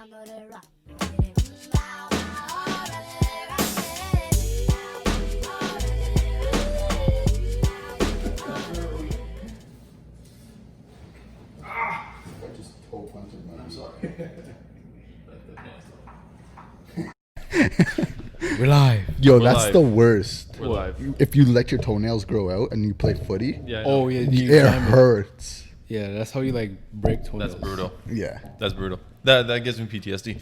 I'm sorry. We're live. Yo, We're that's live. the worst. We're live. If you let your toenails grow out and you play footy, Yeah. Oh yeah, you it time it. hurts. Yeah, that's how you like break toenails. That's brutal. Yeah. That's brutal. That gives me PTSD.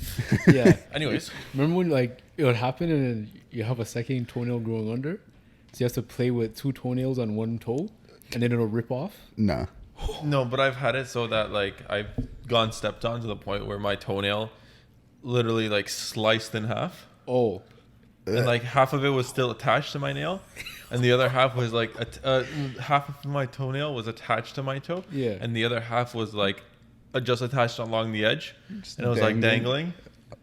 Yeah. Anyways, Remember when like it would happen and then you have a second toenail growing under, so you have to play with two toenails on one toe, and then it'll rip off. Nah. no, but I've had it so that like I've gone stepped on to the point where my toenail literally like sliced in half, Oh, and like half of it was still attached to my nail, and the other half was like half of my toenail was attached to my toe, Yeah. and the other half was like just attached along the edge, and it was like dangling. dangling,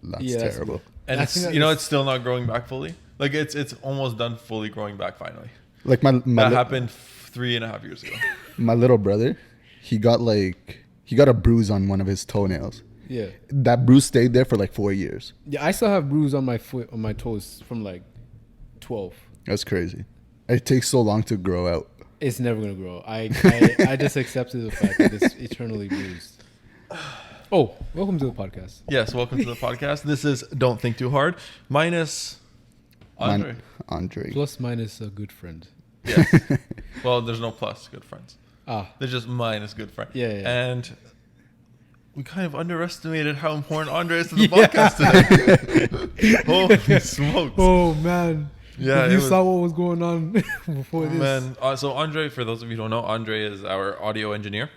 That's Yeah, that's terrible. and I it's, think that you know is- it's still not growing back fully. Like it's almost done fully growing back finally. Like my That happened 3.5 years ago. my little brother, he got a bruise on one of his toenails. yeah. That bruise stayed there for like 4 years. Yeah, I still have bruise on my foot, on my toes from like 12. That's crazy. It takes so long to grow out. It's never gonna grow. I just accepted the fact that it's eternally bruised. Oh, welcome to the podcast. Yes, welcome to the podcast. This is Don't Think Too Hard, minus Andre. Andre. Plus minus a good friend. Yes. Well, there's no plus, good friends. Ah, There's just minus good friend. Yeah, yeah. And we kind of underestimated how important Andre is to the Yeah. podcast today. Holy smokes. oh man. Yeah, If it you was- saw what was going on before this. Man, so Andre, for those of you who don't know, Andre is our audio engineer.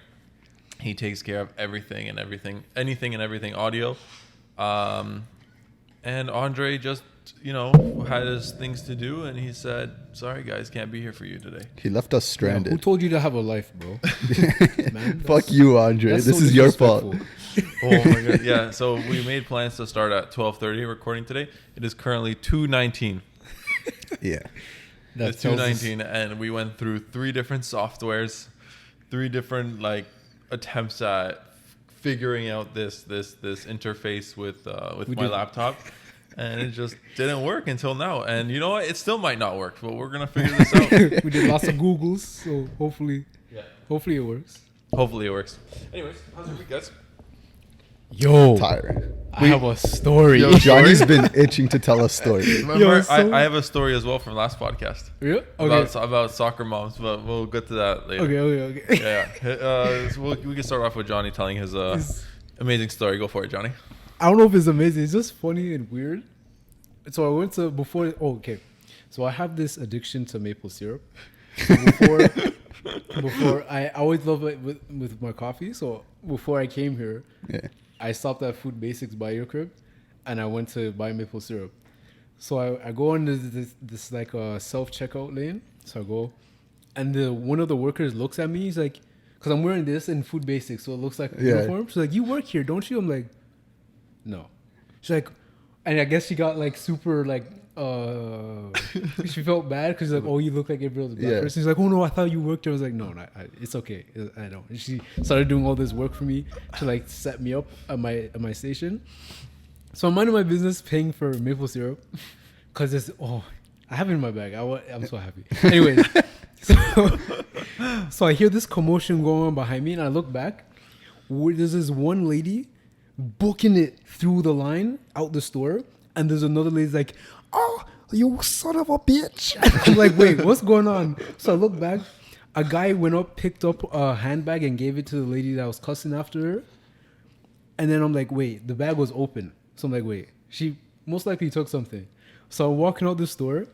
He takes care of everything and everything, anything and everything audio. And Andre just, had his things to do, and he said, "Sorry, guys, can't be here for you today." He left us Yeah, who stranded. told you to have a life, bro? Man, Fuck you, Andre. that's This so is your fault. disrespectful. Oh my god! Yeah, so we made plans to start at 12:30 recording today. It is currently 2:19. Yeah. That It's tells us- 2:19, and we went through 3 different softwares, 3 different like attempts at figuring out this interface with We my did- laptop, and it just didn't work until now. And you know what? It still might not work, but we're gonna figure this out. we did lots of Googles, so hopefully it works. Hopefully it works. Anyways, how's your week, guys? Yo, Tired. I have a story. Yo, Johnny's been itching to tell us stories. Remember, so- I have a story as well from last podcast Yeah? Okay. about soccer moms, but we'll get to that later. Okay. Yeah. So we can start off with Johnny telling his amazing story. Go for it, Johnny. I don't know if it's amazing. It's just funny and weird. So I went to before. Oh, okay. So I have this addiction to maple syrup. So before I always love it with my coffee. So before I came here, Yeah. I stopped at Food Basics by your crib, and I went to buy maple syrup. So I go into this like self checkout lane. So I go, and one of the workers looks at me. He's like, because I'm wearing this in Food Basics, so it looks like a Yeah. uniform. She's like, "You work here, don't you?" I'm like, "No." She's like, and I guess she got like super like she felt bad because like, "Oh, you look like every other black Yeah. person." She's like, "Oh no, I thought you worked here." I was like, "No, it's okay. I don't." And she started doing all this work for me to like set me up at my station. So I'm minding my business, paying for maple syrup, because I have it in my bag. I'm so happy. Anyways, so I hear this commotion going on behind me, and I look back. There's this one lady booking it through the line out the store, and there's another lady's like, "Oh, you son of a bitch!" I'm like, "Wait, what's going on?" So I look back. A guy went up, picked up a handbag, and gave it to the lady that was cussing after her. And then I'm like, "Wait, the bag was open." So I'm like, "Wait, she most likely took something." So I'm walking out the store,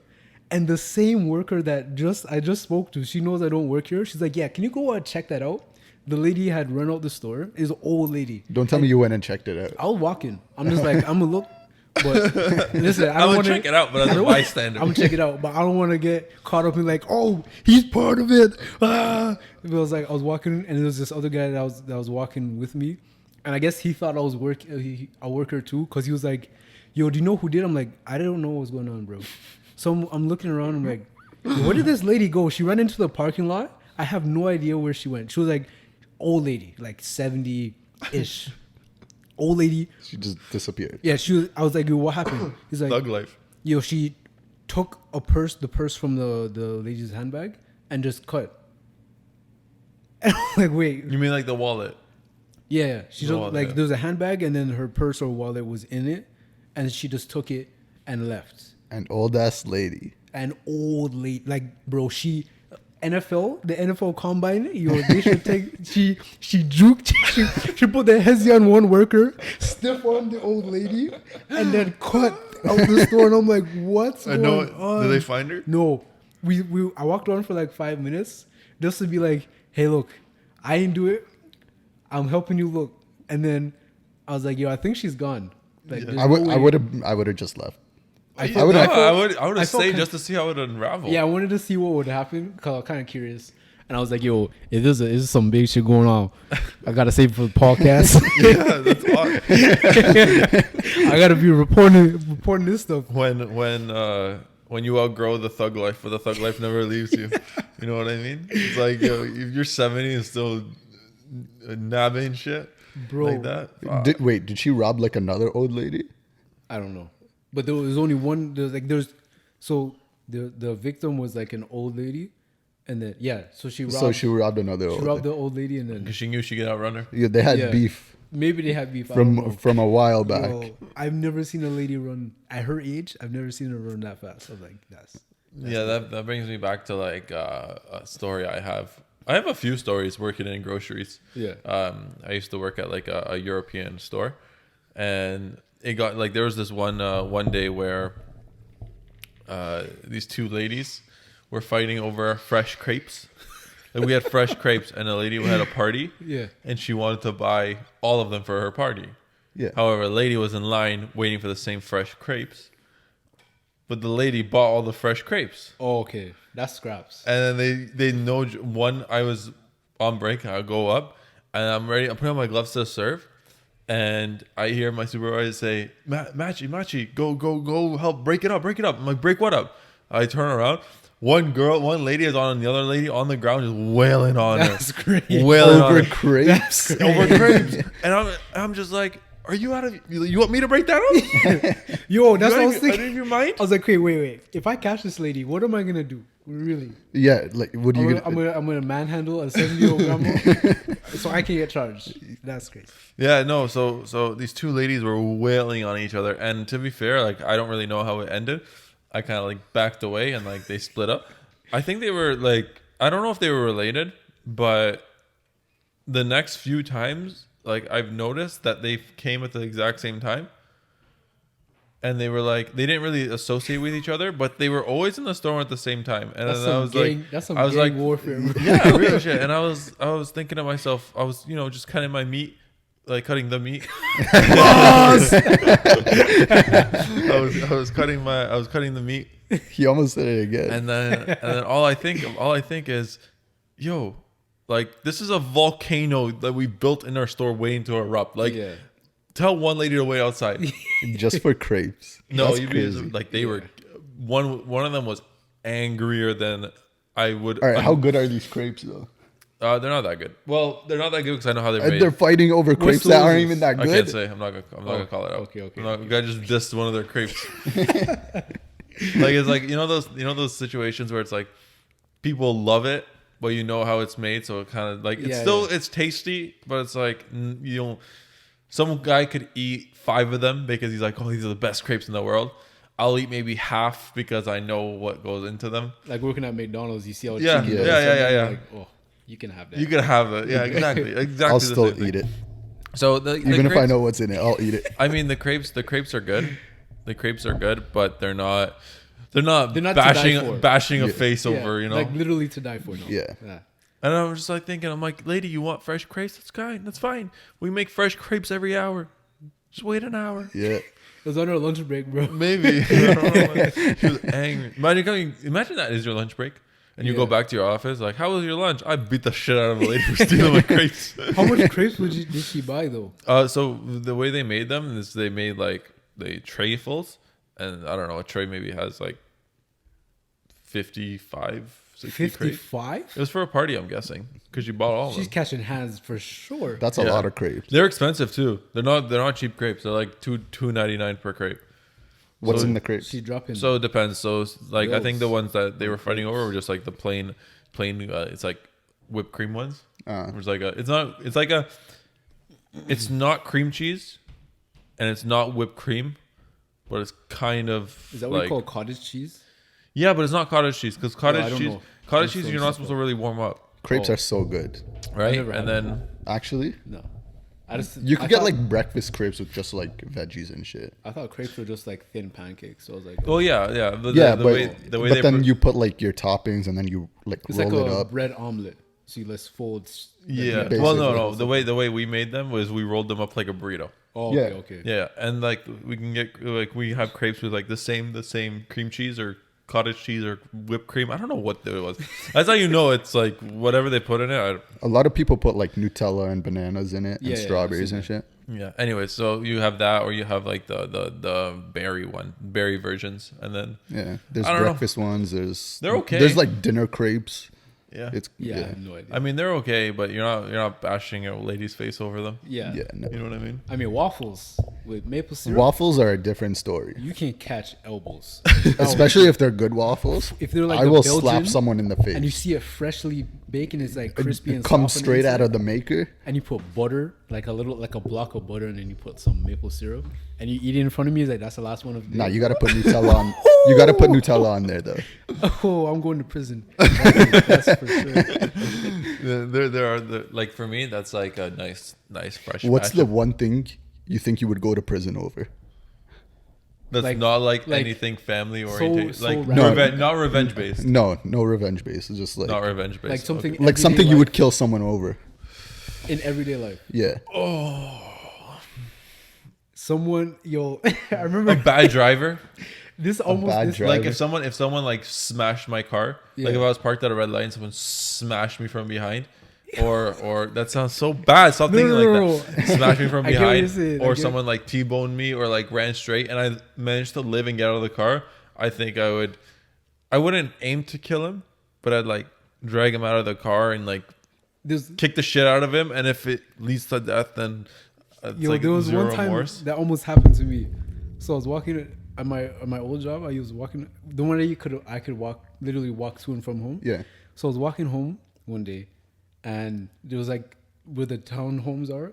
and the same worker that I just spoke to, she knows I don't work here. She's like, "Yeah, can you go check that out?" The lady had run out the store. Is an old lady. Don't tell me you went and checked it out. I was walking. I'm just like, I'm gonna look. But listen, I I don't would want to check it out, but as a bystander. I'm gonna check it out, but I don't want to get caught up in like, "Oh, he's part of it." Ah. It was like I was walking, and there was this other guy that was walking with me, and I guess he thought I was a worker too, because he was like, "Yo, do you know who did?" I'm like, "I don't know what's going on, bro." So I'm looking around. I'm like, "Where did this lady go?" She ran into the parking lot. I have no idea where she went. She was like, old lady, like 70-ish. Old lady. She just disappeared. Yeah, she was. I was like, yo, what happened? He's like, Thug life. yo, she took the purse from the lady's handbag and just cut. And I'm like, wait. You mean like the wallet? Yeah, she The just wallet, like yeah. there was a handbag and then her purse or wallet was in it, and she just took it and left. An old ass lady. An old lady, like bro, the NFL combine, yo, they should take. She juked. She put the hezzy on one worker, stiff on the old lady, and then cut out the store. And I'm like, what's I going know. on? Did they find her? No, I walked around for like 5 minutes just to be like, hey, look, I didn't do it. I'm helping you look. And then I was like, yo, I think she's gone. Like, Yeah. there's I no way. would have just left. I I would- would I felt- have I felt stayed kind- just to see how it would unravel. Yeah, I wanted to see what would happen because I was kind of curious. And I was like, yo, if there's some big shit going on, I got to save it for the podcast. Yeah, that's odd. I got to be reporting this stuff. When you outgrow the thug life, but the thug life never leaves you. You know what I mean? It's like, yo, if you're 70 and still nabbing shit Bro. like that. Fuck. Did she rob like another old lady? I don't know. But there was only one. So the victim was like an old lady. And then, so she robbed another old robbed lady. the old lady and then Because she knew she could outrun her. Yeah, they had Yeah. beef maybe they had beef. I don't know. from a while back. Yo, I've never seen a lady run at her age. I've never seen her run that fast. I was like, that's Yeah, that brings me back to like a story I have. I have a few stories working in groceries. Yeah. I used to work at like a European store, and it got like there was this one day where these two ladies were fighting over fresh crepes. Like we had fresh crepes, and a lady had a party. Yeah. And she wanted to buy all of them for her party. Yeah. However, a lady was in line waiting for the same fresh crepes, but the lady bought all the fresh crepes. Oh, okay. That's scraps. And then they know one. I was on break. I go up and I'm ready. I'm putting on my gloves to serve, and I hear my supervisor say, "Maciej, go, help break it up." I'm like, "Break what up?" I turn around. One lady is on the other lady on the ground, just wailing on That's her, great. wailing on Over her. crepes. Over crepes. And I'm just like, "Are you out of? You want me to break that up?" Yo, that's You what I out was of thinking. your mind? I was like, wait. If I catch this lady, what am I gonna do? Really? Yeah, like what are you I'm gonna? gonna manhandle a 70-year-old grandma so I can get charged. That's crazy. Yeah, no. So these two ladies were wailing on each other, and to be fair, like I don't really know how it ended. I kind of like backed away, and like they split up. I think they were like, I don't know if they were related, but the next few times, like I've noticed that they came at the exact same time, and they were like, they didn't really associate with each other, but they were always in the store at the same time. And That's then I some was gang, like, that's some I was gang like, warfare. Bro. yeah, real shit. And I was thinking to myself, I was, just cutting my meat, like cutting the meat. I was cutting the meat, He almost said it again. and then all I think is, yo, like this is a volcano that we built in our store waiting to erupt. Like, Yeah. tell one lady to wait outside. Just for crepes. No, That's you crazy. like they were one of them was angrier than I would. All right, how good are these crepes though? They're not that good. Well, they're not that good because I know how they're And made. they're fighting over crepes that aren't even that I good. can't say. I'm not gonna call it out. okay. I'm not, I just dissed one of their crepes. Like it's like those situations where it's like people love it, but you know how it's made, so it kind of like it's it's tasty, but it's like you don't. Some guy could eat 5 of them because he's like, oh, these are the best crepes in the world. I'll eat maybe half because I know what goes into them. Like working at McDonald's, you see how Yeah, cheap it is, yeah, and then yeah. you're like, oh, you can have that. You can have it. Yeah, exactly. I'll the still same thing. eat it. So Even if I know what's in it, I'll eat it. I mean, the crepes are good. The crepes are good, but they're not They're not to die for. bashing a Yeah. face Yeah, over, like literally to die for. No. Yeah. And I'm just like thinking, I'm like, lady, you want fresh crepes? That's fine. We make fresh crepes every hour. Just wait an hour. Yeah. It was on our lunch break, bro. Maybe. I don't know, like, she was angry. Imagine that is your lunch break. And you go Yeah. back to your office, like, how was your lunch? I beat the shit out of a lady for stealing my crepes. How much crepes did she buy though? So the way they made them is they made like the trayfuls, and I don't know, a tray maybe has like 55 60 crate. 55? It was for a party, I'm guessing, because you bought all of She's them. catching hands for sure. That's a Yeah. lot of crepes. They're expensive too. They're not cheap crepes. They're like $2.99 per crepe. What's So- in the crepes? She's dropping. So it depends. So like I think the Bills. ones that they were fighting over were just like the plain. It's like whipped cream ones. It's like it's not cream cheese, and it's not whipped cream, but it's kind of Is that what like you call cottage cheese? yeah, but it's not cottage cheese because I cottage don't cheese know. cottage I'm cheese so you're not simple. supposed to really warm up, Crepes Oh. are so good. right? never And had then Actually, No. I just you could I get thought- like breakfast crepes with just like veggies and shit. I thought crepes were just like thin pancakes. So I was like, well yeah the Yeah, the but way but they then put, you put like your toppings and then you like it's roll like it a up. bread omelet. So you let's fold. yeah basically. well no the way we made them was we rolled them up like a burrito. Oh, Yeah. okay. Yeah, and like we can get like we have crepes with like the same cream cheese or cottage cheese or whipped cream. I don't know what it was. That's how you know it's like whatever they put in it. A lot of people put like Nutella and bananas in it Yeah, and yeah, strawberries I've and seen shit. Yeah. Anyway, so you have that, or you have like the berry versions, and then Yeah, there's I don't know. breakfast ones. They're okay. There's like dinner crepes. yeah. It's Yeah, I have no idea. I mean they're okay, but you're not bashing a lady's face over them. yeah. yeah. No. You know what I mean? I mean waffles with maple syrup. Waffles are a different story, You can catch elbows, especially if they're good waffles. if they're like I the will Belgian, slap someone in the face. and you see it freshly baking. It's like crispy and It comes soft on the straight out inside. of the maker. And you put butter, like a block of butter, and then you put some maple syrup, and you eat it in front of me. It's like that's the last one of the day. Nah, you gotta put Nutella on. You gotta put Nutella on there though. Oh, I'm going to prison. That's for sure. There are like for me that's like a nice fresh. What's batch. the one thing you think you would go to prison over? That's like- not like like, anything family oriented, so like random. not revenge based, No revenge based. It's just not revenge based, Like something Okay. like everyday something you life- would kill someone over. in everyday life. Yeah. Someone, yo, I A remember bad driver. this almost bad this, driver. Like if someone like smashed my car, like Yeah. if I was parked at a red light and someone smashed me from behind, or that sounds so bad. Stop thinking no. like that. Smash me from I get what you're behind, saying. I or get- someone like T-boned me, or like ran straight, and I managed to live and get out of the car. I think I would. I wouldn't aim to kill him, but I'd like drag him out of the car and like there's kick the shit out of him. And if it leads to death, then it's yo, like there was zero one time remorse. that almost happened to me. So I was walking at my old job. I was walking the one day I could literally walk to and from home. Yeah. So I was walking home one day, and there was like where the townhomes are.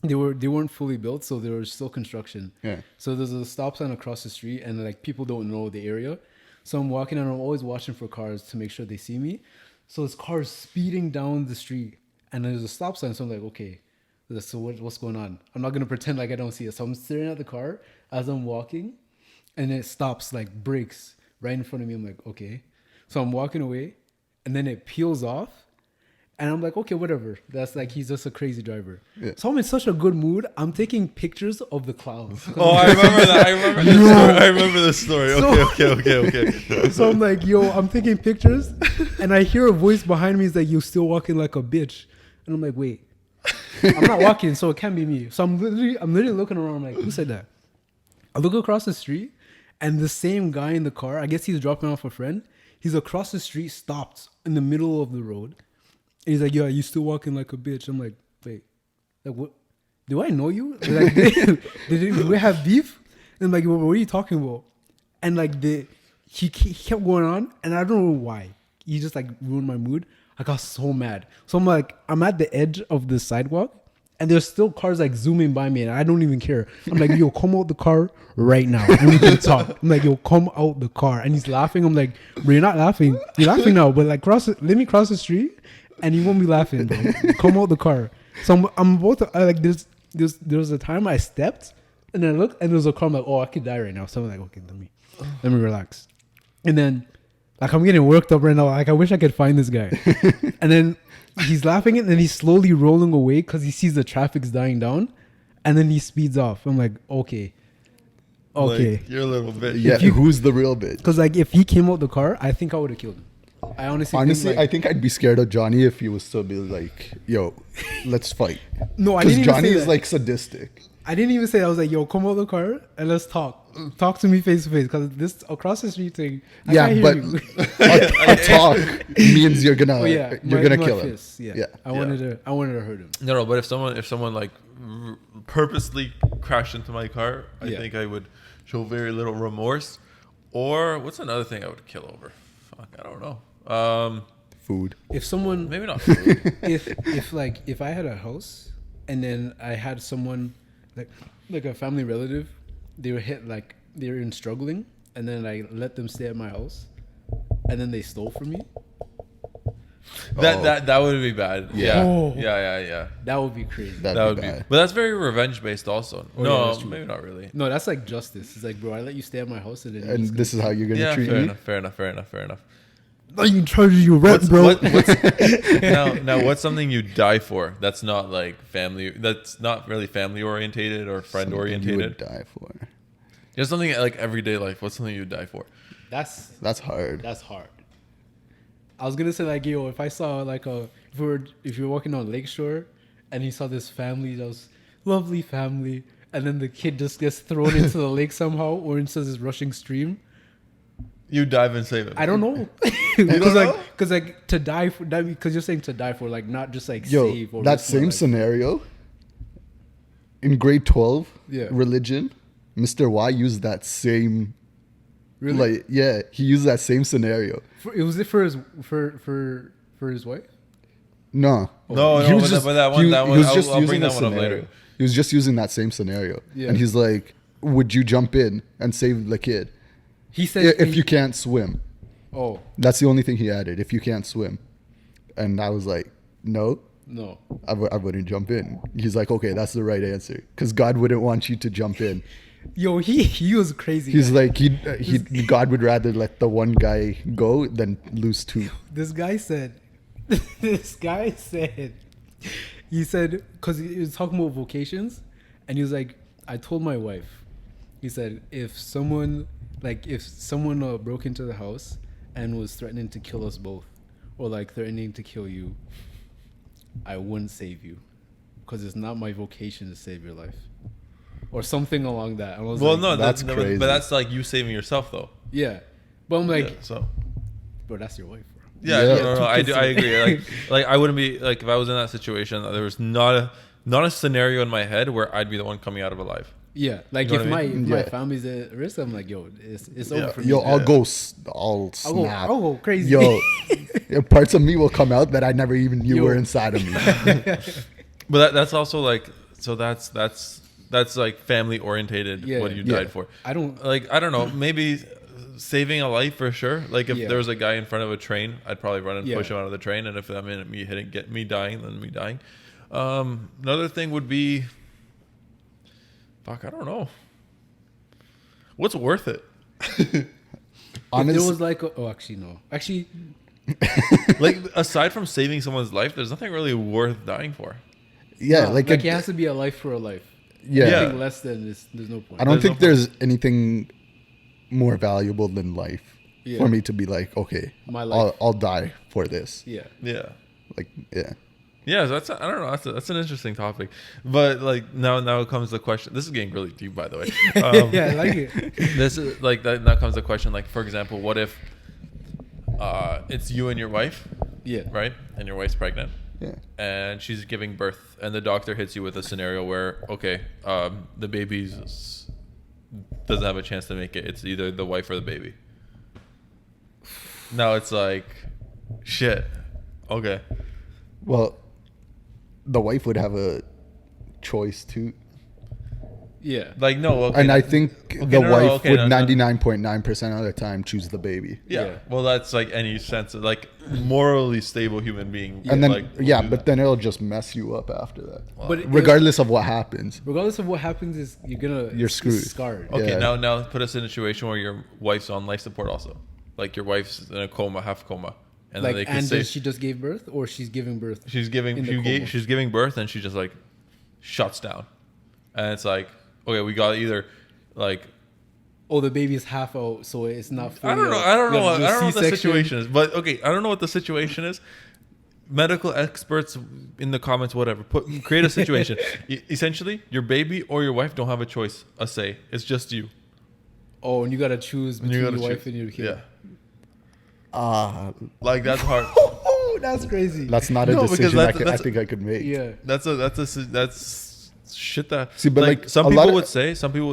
They weren't fully built, so there was still construction. Yeah. So there's a stop sign across the street, and like people don't know the area. So I'm walking, and I'm always watching for cars to make sure they see me. So this car is speeding down the street, and there's a stop sign. So I'm like, okay, so what's going on? I'm not gonna pretend like I don't see it. So I'm staring at the car as I'm walking, and it stops, like brakes right in front of me. I'm like, okay. So I'm walking away, and then it peels off. And I'm like, okay, whatever. That's like, he's just a crazy driver. Yeah. So I'm in such a good mood. I'm taking pictures of the clouds. Oh, I remember that. I remember this story. Okay. So I'm like, yo, I'm taking pictures. And I hear a voice behind me is like, you're still walking like a bitch. And I'm like, wait, I'm not walking, so it can't be me. So I'm literally looking around. I'm like, who said that? I look across the street, and the same guy in the car, I guess he's dropping off a friend. He's across the street, stopped in the middle of the road. And he's like, "Yeah, you still walking like a bitch." I'm like, "Wait, like what? Do I know you? Like, do we have beef?" And I'm like, "What are you talking about?" And like he kept going on, and I don't know why. He just like ruined my mood. I got so mad. So I'm like, I'm at the edge of the sidewalk, and there's still cars like zooming by me, and I don't even care. I'm like, "Yo, come out the car right now, and we can talk." I'm like, "Yo, come out the car," and he's laughing. I'm like, "Bro, you're not laughing. You're laughing now, but like let me cross the street." And you won't be laughing, bro. Come out the car. So I'm both like there was a time I stepped and I looked and there was a car. I'm like, oh, I could die right now. So I'm like, okay, let me relax. And then like I'm getting worked up right now. Like I wish I could find this guy. And then he's laughing and then he's slowly rolling away because he sees the traffic's dying down. And then he speeds off. I'm like, okay. Like, you're a little bit. Yeah. Who's the real bitch? Because like if he came out the car, I think I would have killed him. I honestly think, I think I'd be scared of Johnny if he was to be like, "Yo, let's fight." no, I Because didn't even Johnny say is that. like sadistic. I didn't even say that. I was like, yo, come out of the car and let's talk. Talk to me face to face, because this across the street thing. I Yeah, can't but hear you. a talk means you're gonna Oh yeah, you're my gonna kill him. fist, Yeah. Yeah. I wanted to hurt him. No, but if someone like purposely crashed into my car, I Yeah. think I would show very little remorse. Or what's another thing I would kill over? Fuck, I don't know. Food. If someone, Maybe not food. if I had a house and then I had someone like a family relative, they were they were in struggling, and then I let them stay at my house, and then they stole from me. That would be bad. Yeah. Oh. Yeah. That would be crazy. That'd That be would be. bad. But that's very revenge based also. Oh, yeah, No, that's true. maybe not really. No, that's like justice. It's like, bro, I let you stay at my house, and then And this is how you're gonna Yeah, treat me. fair enough. I can charge you rent, Now what's something you die for? That's not like family. That's not really family orientated or friend Something you would orientated. die for. Just something like everyday life. What's something you'd die for? That's hard. That's hard. I was gonna say like, yo, if I saw like if you're walking on Lakeshore and you saw this family, that was lovely family, and then the kid just gets thrown into the lake somehow or into this rushing stream. You dive and save him. I don't know. Because like to die for that, because you're saying to die for, like, not just like Yo, save or that risk my same life. scenario in grade 12, Yeah. religion, Mr. Y used that same. Really? Like, yeah, he used that same scenario. Was it for his wife? No, No, He no, was but just- that he one, was- that he one. was just I'll using bring a that one up scenario. later. He was just using that same scenario, Yeah. and he's like, "Would you jump in and save the kid He said if you can't swim?" Oh That's the only thing he added. If you can't swim, and I was like, "No, no. I wouldn't jump in." He's like, "Okay, that's the right answer, because God wouldn't want you to jump in." Yo, he was crazy. He's guy. like, God would rather let the one guy go than lose two. This guy said, he said, because he was talking about vocations, and he was like, I told my wife, he said, if someone broke into the house and was threatening to kill us both, or like threatening to kill you, I wouldn't save you, because it's not my vocation to save your life, or something along that. I was Well, like, no, that's but crazy. that's like you saving yourself, though. yeah, but I'm like, Yeah, so bro, that's your wife, bro. yeah, Yeah. no, I agree. Like I wouldn't be like if I was in that situation. There was not a scenario in my head where I'd be the one coming out of alive. Yeah, like You know if what I mean? my Yeah. family's at risk, I'm like, yo, it's Yeah. over for me. Yo, I'll Yeah. go, I'll I'll snap. go crazy. Yo, parts of me will come out that I never even knew Yo. were inside of me. But that's also like so that's like family orientated. Yeah. What you Yeah. died for. I don't. Like I don't know, maybe saving a life for sure. Like if Yeah. there was a guy in front of a train, I'd probably run and Yeah. push him out of the train. And if that meant me dying, then me dying. Another thing would be, fuck, I don't know. What's worth it? If Honest, there was like, actually no, actually Like aside from saving someone's life, there's nothing really worth dying for. yeah, no, like, it has to be a life for a life. yeah. Anything less than this, there's no point. I don't There's think no there's anything more valuable than life Yeah. for me to be like, okay, My life. I'll die for this. Yeah, Yeah. Like, yeah. Yeah, so I don't know. That's an interesting topic, but like now comes the question. This is getting really deep, by the way. yeah, I like it. This is like that. Now comes the question. Like for example, what if it's you and your wife, Yeah, right? And your wife's pregnant, Yeah. and she's giving birth, and the doctor hits you with a scenario where okay, the baby doesn't have a chance to make it. It's either the wife or the baby. Now it's like, shit. Okay. Well, the wife would have a choice too. yeah. Like no. Okay. And I think Okay, the no, wife okay, would no, no. 99.9% of the time choose the baby. Yeah. Yeah. Well, that's like any sense of like morally stable human being. And then, like, will yeah, do but that. then it'll just mess you up after that. But it- Regardless of what happens. regardless of what happens, is You're screwed. scarred. Okay, Yeah. now put us in a situation where your wife's on life support also. Like your wife's in a coma, half coma. And Like, then they can and say does she just gave birth, or she's giving birth? she's giving in the coma? she's giving birth and she just like shuts down. And it's like, okay, we got either like Oh, the baby's half out, so it's not. I don't know. fully I don't out. know. You have to I do don't know what the C-section. situation is. But okay, I don't know what the situation is. medical experts in the comments, whatever. Create a situation. Essentially, your baby or your wife don't have a choice, a say. It's just you. Oh, and you gotta choose between your wife and your kid. Yeah. Like that's hard. Oh, that's crazy. That's not a decision I think I could make. Yeah. That's shit that. See, but like some people would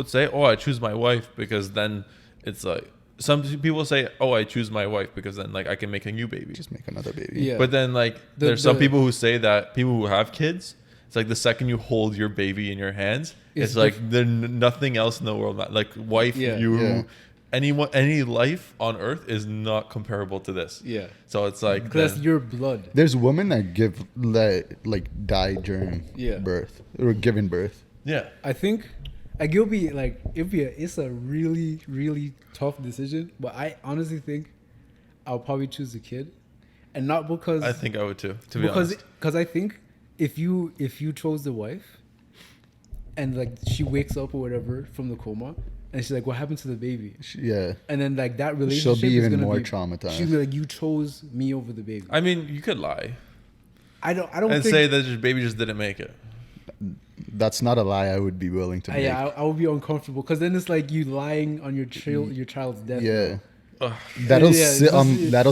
say, oh, I choose my wife because then it's like. Some people say, "Oh, I choose my wife because then, like, I can make a new baby." Just make another baby. Yeah. But then, like, there's some people who say that people who have kids, it's like the second you hold your baby in your hands, it's like there's nothing else in the world. Like, wife, anyone, any life on earth is not comparable to this. Yeah. So it's like that's your blood. There's women that die during birth or giving birth. Yeah. I think. Like it's a really, really tough decision, but I honestly think I'll probably choose the kid, and not because I think I would too. To be honest, because I think if you chose the wife, and like she wakes up or whatever from the coma, and she's like, "What happened to the baby?" And then like that relationship, she'll be even more traumatized. She'll be like, "You chose me over the baby." I mean, you could lie. I don't. And say that your baby just didn't make it. That's not a lie I would be willing to make. Yeah, I would be uncomfortable because then it's like you lying on your child's death. Yeah. That'll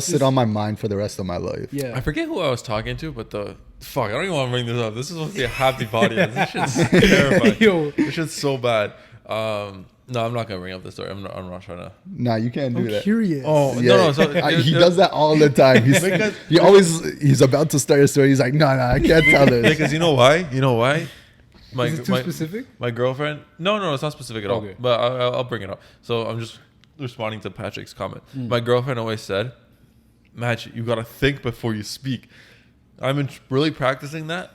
sit on my mind for the rest of my life. Yeah. I forget who I was talking to, but I don't even want to bring this up. This is supposed to be a happy podcast. This shit's terrifying. This shit's so bad. No, I'm not gonna bring up this story. I'm not trying to. Nah, you can't do that. Curious. Oh yeah. no. So he does that all the time. He's about to start a story. He's like, no, I can't tell this. Because you know why? Is it too specific? My girlfriend. No, it's not specific at all. Okay. But I'll bring it up. So I'm just responding to Patrick's comment. My girlfriend always said, "Maciej, you gotta think before you speak." I've been really practicing that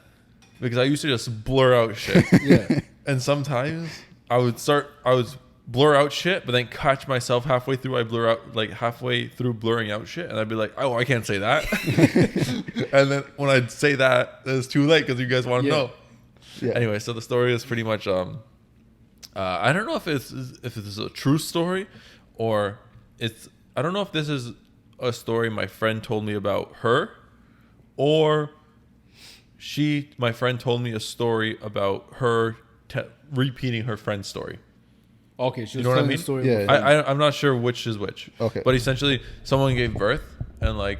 because I used to just blur out shit. Yeah. And sometimes I would blur out shit, but then catch myself halfway through. I blur out halfway through blurring out shit, and I'd be like, "Oh, I can't say that." And then when I'd say that, it's too late because you guys want to know. Yeah. Anyway, so the story is pretty much. I don't know if it's a true story, or it's. I don't know if this is a story my friend told me about her, or my friend told me a story about her repeating her friend's story. Okay, she was telling the story. Yeah. I'm not sure which is which. Okay. But essentially, someone gave birth, and like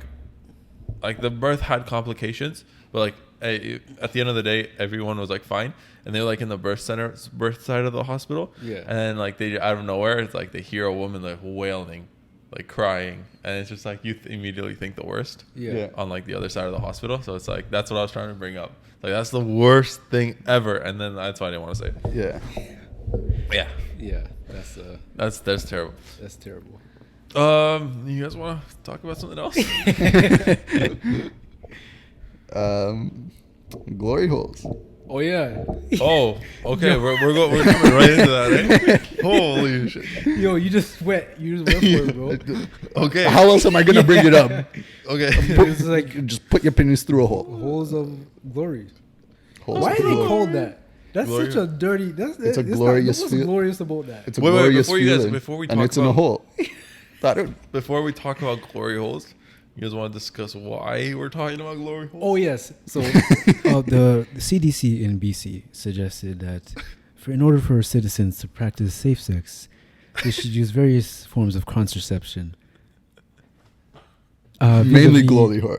the birth had complications, but at the end of the day, everyone was fine, and they were in the birth side of the hospital. Yeah. And then they out of nowhere, it's they hear a woman wailing, crying, and it's just you immediately think the worst. Yeah. On the other side of the hospital, so it's that's what I was trying to bring up. That's the worst thing ever, and then that's why I didn't want to say it. Yeah. Yeah. Yeah. That's terrible. That's terrible. You guys want to talk about something else? Glory holes. Oh yeah. Oh, okay. We're coming right into that. Eh? Holy shit. Yo, you just went for it, bro. Okay. How else am I gonna bring it up? Okay. It's just put your penis through a hole. Holes of glory. Holes Why of are they glory. called that? That's Glory. such a dirty. It's a glorious What's feeling. glorious about that? It's a Wait, glorious before you guys- feeling. before we and talk it's in a about- hole. Before we talk about glory holes, you guys want to discuss why we're talking about glory holes? Oh yes. So the CDC in BC suggested that in order for citizens to practice safe sex, they should use various forms of contraception. Mainly glory holes.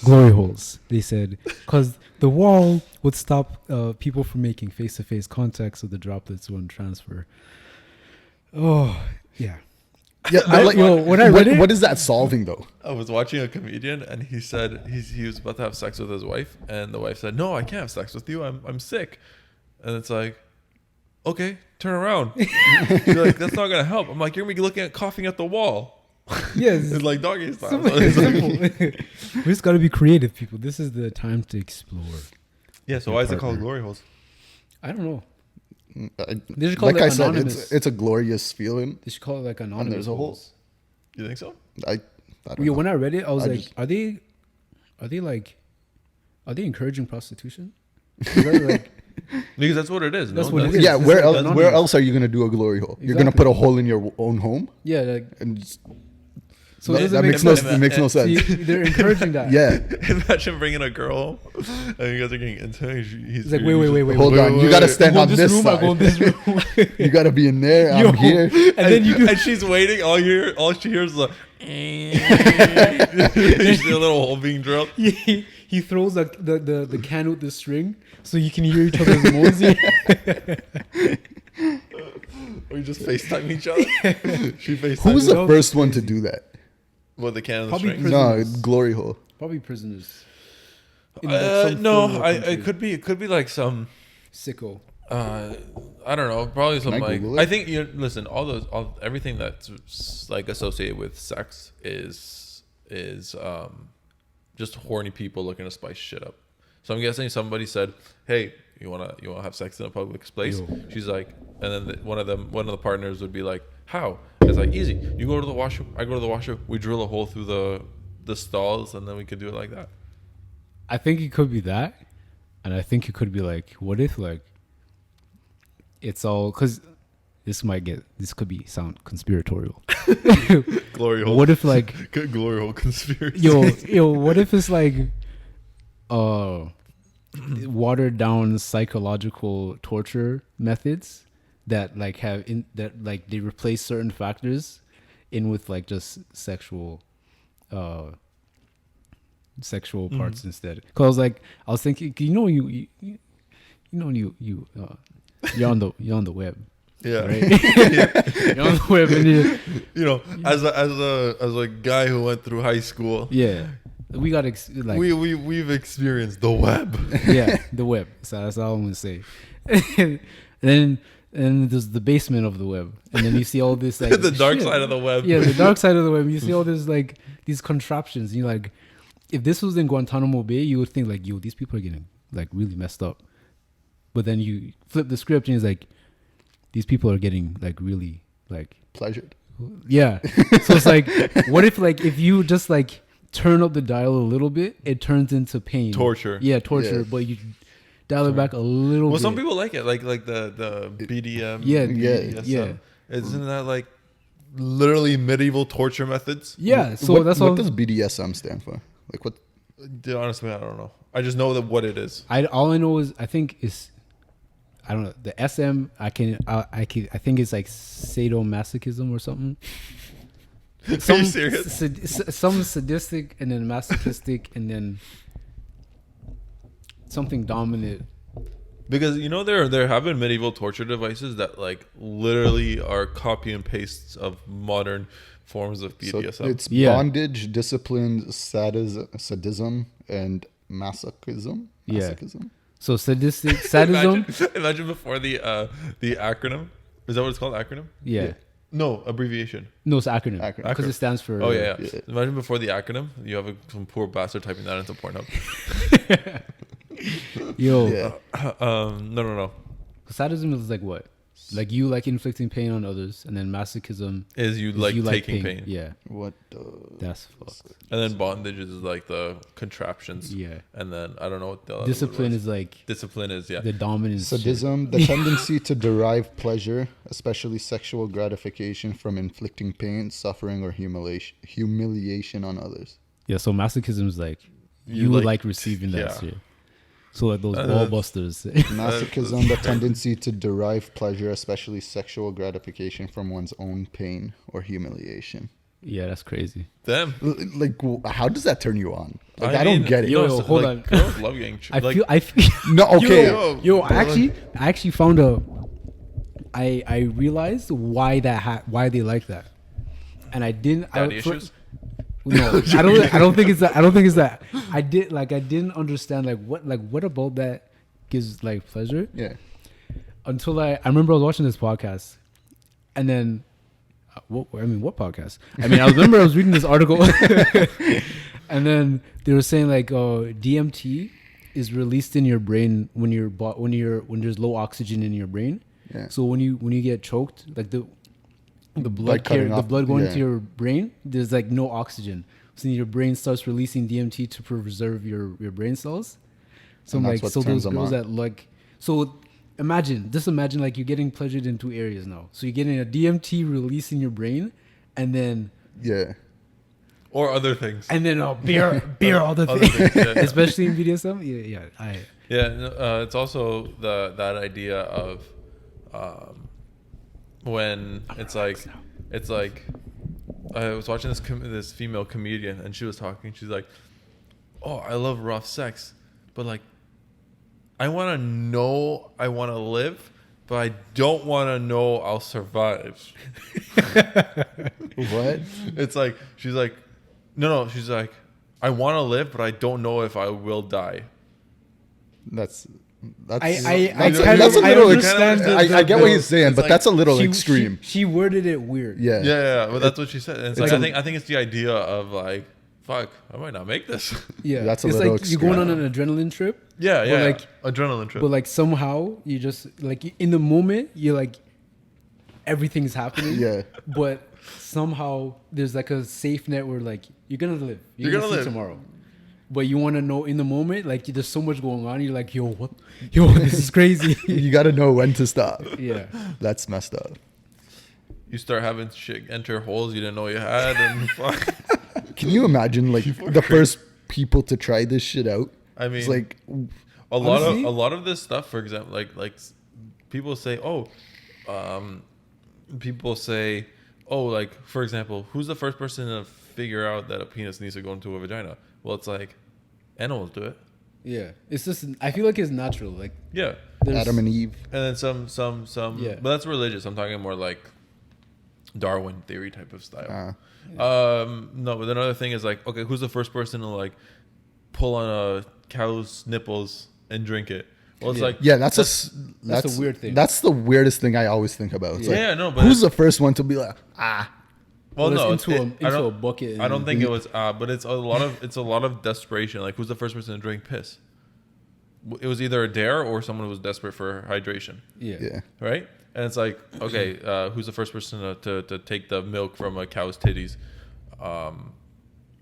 Glory holes. They said because the wall would stop people from making face-to-face contact, so the droplets wouldn't transfer. Oh yeah. Yeah, when I read it, what is that solving though? I was watching a comedian, and he said he was about to have sex with his wife, and the wife said, "No, I can't have sex with you. I'm sick." And it's okay, turn around. You're that's not gonna help. I'm you're gonna be looking at coughing at the wall. Yes, It's like doggy style. Simple. We just gotta be creative, people. This is the time to explore. Yeah. So why is it called glory holes? I don't know. They should call it anonymous. It's a glorious feeling. They should call it anonymous. And there's a hole. holes. You think so? I don't know. When I read it, I was are they encouraging prostitution? Is that Because that's what it is. That's no? what it is. Yeah, It's where anonymous. else are you gonna do a glory hole? You're gonna Exactly. put a hole in your own home, Yeah, and So it doesn't that make makes no sense. it makes no See, sense. they're encouraging that. Yeah. Imagine bringing a girl home and you guys are getting into it. It's like, wait. Hold on, you gotta stand Go on in this room, I go in this side. room. You gotta be in there. Yo, I'm here. And then you do. And she's waiting. All she hears is like, you see a little hole being drilled. He throws the can with the string so you can hear each other's moans. Or you just FaceTime each other. She FaceTime. Who was the That first was one to do that? What, the can of the Probably string? No, Prisoners. Glory Hole. Probably prisoners. In like some No, third world it country. could be like some. Sicko. I don't know. Probably some Can I like. Google it? I think listen. Everything that's like associated with sex is just horny people looking to spice shit up. So I'm guessing somebody said, "Hey, you wanna have sex in a public place?" Yo. She's like, and then one of the partners would be like, "How?" It's like easy. You go to the washroom. I go to the washroom. We drill a hole through the stalls, and then we could do it like that. I think it could be that, and I think it could be like, what if like it's all because this could be sound conspiratorial. Glory hole. What if like Good glory hole conspiracy. yo, what if it's like watered down psychological torture methods that like they replace certain factors in with like just sexual parts instead. Cause like I was thinking, you're on the web. Yeah. Right? You're on the web and as a guy who went through high school, yeah, we got we've experienced the web. yeah, the web. So that's all I'm gonna say. and then there's the basement of the web, and then you see all this like The dark shit. side of the web. Yeah, the dark side of the web. You see all this like these contraptions. You like, if this was in Guantanamo Bay, you would think like, yo, these people are getting like really messed up. But then you flip the script and it's like, these people are getting like really like Pleasured. yeah. So it's like, what if you just like turn up the dial a little bit, it turns into pain, Torture. Yeah, torture. Yeah. But you dial it back a little. Well, bit. some people like it, like the BDM. Yeah, BDSM. Isn't that like literally medieval torture methods? Yeah. So that's what all. does BDSM stand for? Like what? Honestly, I don't know. I just know that what it is. All I know is I don't know, the SM. I think it's like sadomasochism or something. Are you serious? Some sadistic and then masochistic and then something dominant. Because there have been medieval torture devices that like literally are copy and pastes of modern forms of BDSM. So it's Yeah. bondage, discipline, sadism, and masochism. Yeah. Masochism. So sadism. Imagine before the acronym. Is that what it's called? Acronym? Yeah. No, abbreviation. No, it's acronym Acronym. because it stands for. Oh yeah. Yeah. Imagine before the acronym, you have some poor bastard typing that into Pornhub. Yo, Yeah. No. sadism is like what? Like you like inflicting pain on others, and then masochism Is you is like taking pain. Yeah, What? that's fucked. And then bondage is like the contraptions. Yeah. And then I don't know what the other Discipline word is like Discipline is, yeah. the dominance. shit. Sadism, the tendency to derive pleasure, especially sexual gratification, from inflicting pain, suffering, or humiliation on others. Yeah, so masochism is like You you like- like receiving that yeah. shit. So like those ball busters. Masochism, the tendency to derive pleasure, especially sexual gratification, from one's own pain or humiliation. Yeah, that's crazy. Them. Like, how does that turn you on? Like, I don't get it. Yo, hold on. Girls love getting I feel No, okay. Yo, I actually found I realized why why they like that, and I didn't. daddy issues. No, I don't think it's that. I don't think it's that. I didn't understand what about that gives like pleasure Yeah. until I remember I was watching this podcast, and then what podcast? I remember I was reading this article, and then they were saying like DMT is released in your brain when there's low oxygen in your brain. Yeah. So when you get choked, like the blood cutting off- going yeah. to your brain, there's like no oxygen. So your brain starts releasing DMT to preserve your brain cells. So And I'm that's like, what so turns those them girls on. that like, so imagine like you're getting pleasured in two areas now. So you're getting a DMT release in your brain, and then Yeah. or other things. And then beer all the Other things, things, yeah. especially in BDSM. Yeah, it's also that idea of when it's like I was watching this female comedian and she was talking. She's like, "Oh, I love rough sex, but like, I want to know I want to live, but I don't want to know I'll survive." What? It's like she's like, no, she's like, I want to live, but I don't know if I will die. That's I that's kind that's of a little understand. I get what he's saying, it's but like that's a little extreme. She worded it weird. Yeah. Yeah. Well, that's what she said. And it's it's like, a- I think it's the idea of like, fuck, I might not make this. Yeah, That's a it's little like you're going on extreme. an adrenaline trip, yeah. But like- adrenaline trip. but like somehow you just like in the moment you're like everything's happening. Yeah. But somehow there's like a safe net where like you're gonna live. You're gonna see live tomorrow. But you want to know in the moment, like there's so much going on. You're like, yo, what? Yo, this is crazy. You got to know when to stop. Yeah. That's messed up. You start having shit enter holes you didn't know you had, and fuck. Can you imagine like the first people to try this shit out? I mean, It's like a honestly- lot of this stuff, for example, like people say, like for example, who's the first person to figure out that a penis needs to go into a vagina? Well, it's like animals do it. Yeah. It's just I feel like it's natural. Like Yeah, there's Adam and Eve. and then some. Yeah. But that's religious. I'm talking more like Darwin theory type of style. Uh, No, but another thing is like, okay, who's the first person to like pull on a cow's nipples and drink it? Well, it's Yeah. like yeah, that's a weird thing. That's the weirdest thing I always think about. It's Yeah, like, no, but who's the first one to be like, well, Well, no, it's into a bucket. I don't and- think it was, but it's a lot of desperation. Like, who's the first person to drink piss? It was either a dare or someone who was desperate for hydration, Yeah. yeah, right? And it's like, okay, who's the first person to take the milk from a cow's titties?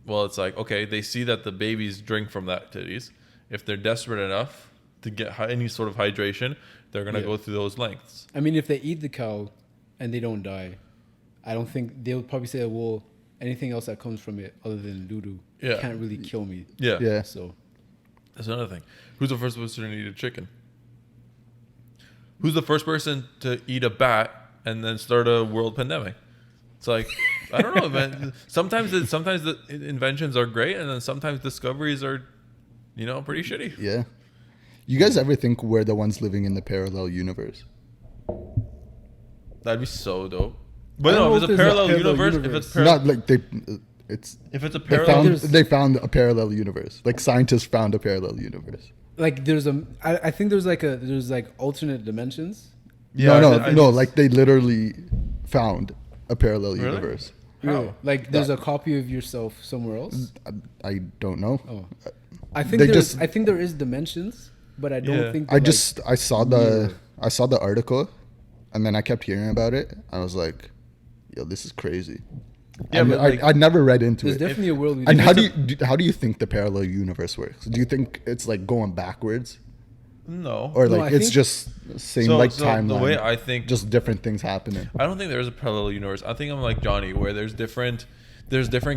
Well, it's like, okay, they see that the babies drink from that titties. If they're desperate enough to get any sort of hydration, they're gonna Yeah. go through those lengths. I mean, if they eat the cow and they don't die, I don't think they'll probably say, well, anything else that comes from it other than doo-doo Yeah. can't really kill me. Yeah, yeah. So, That's another thing. Who's the first person to eat a chicken? Who's the first person to eat a bat and then start a world pandemic? It's like, I don't know, man. Sometimes the inventions are great, and then sometimes discoveries are, pretty shitty. yeah. You guys ever think we're the ones living in the parallel universe? That'd be so dope. But I don't no, know if it's a if there's a parallel parallel universe, universe. if Not like it's it's a they parallel, found there's- they found a parallel universe. Like scientists found a parallel universe. like, I think there's like alternate dimensions. Yeah, no. Like they literally found a parallel Really? universe. Really? How? Like, there's a copy of yourself somewhere else. I don't know. Oh, I think They there's. just- I think there is dimensions, but I don't Yeah. think. I they're, just I saw the article, and then I kept hearing about it. I was like, "Yo, this is crazy." Yeah, And but like, I never read into there's it. definitely a world. We And don't- how do you think the parallel universe works? Do you think it's like going backwards, no. or No, like I it's think- just same So timeline? the way I think, just different things happening. I don't think there is a parallel universe. I think I'm like Johnny, where there's different